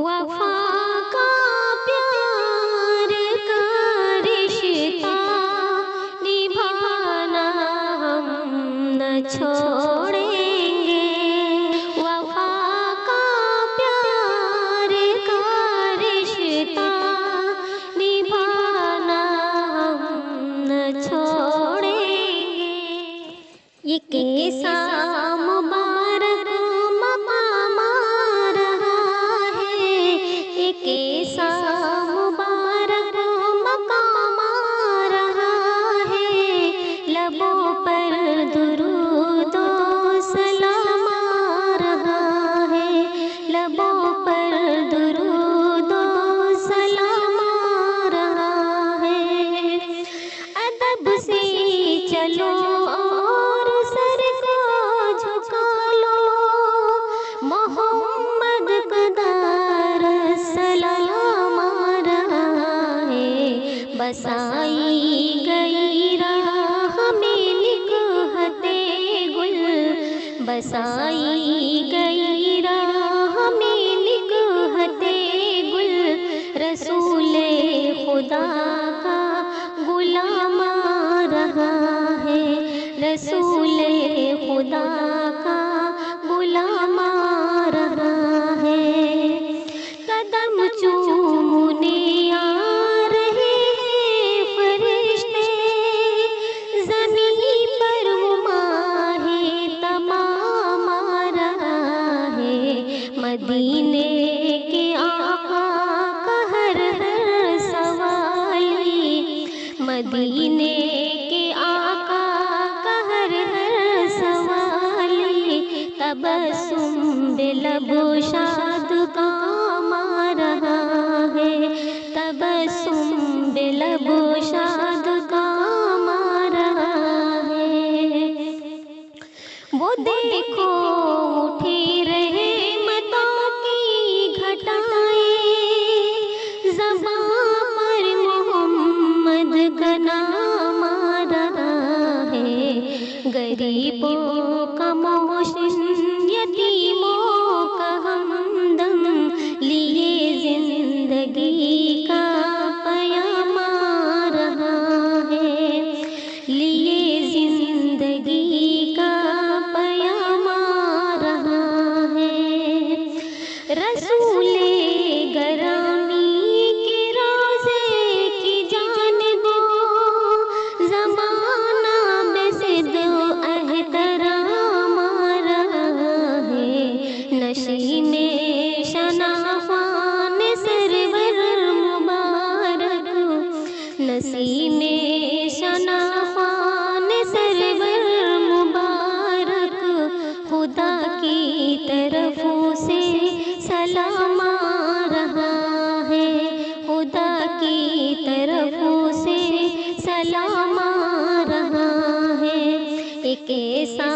وفا کا پیار کا رشتہ نبھانا ہم نہ چھوڑیں گے، وفا کا پیار کا رشتہ نبھانا ہم نہ چھوڑیں گے۔ یہ کیسا مبارک مقام آ رہا ہے، یہ کیسا مبارک مقام آ رہا ہے، لبوں پر درود و سلام آ رہا ہے، لبوں پر درود و سلام آ رہا ہے۔ ادب سے چلو اور سر کو جھکا لو، محمد کا سلام آ رہا ہے، بسائی گئی راہ میں نکہتے گل، بسائی گئی راہ میں نکہتے گل، رسول خدا کا غلام آ رہا ہے، رسول خدا کا غلام آ رہا ہے۔ قدم چومنے آ رہے ہیں فرشتے، زمین پر وہ ماہ تمام آ رہا ہے، مدینے کے آقا کا ہر ہر سوالی، مدینے کے آقا کا ہر ہر سوالی، تبسم بلب شاد کام آ رہا ہے، تبسم بلب شاد کام آ رہا ہے۔ وہ دیکھو اٹھی رحمتوں کی گھٹائیں، زباں پر محمد کا نام آ رہا ہے، غریبوں کا محسن، یتیموں کا ہمدم، لیے زندگی کا پیام آ رہا ہے، لیے زندگی کا پیام آ رہا ہے۔ رسول گرامی کے روضے کی جانب زمانہ بے صد احترام آ رہا ہے، نشین شناخوان سرور مبارک، نسیم شناخوان سرور مبارک، خدا کی طرف سے سلام آ رہا ہے، خدا کی طرف سے سلام آ رہا ہے۔ ایک ایسا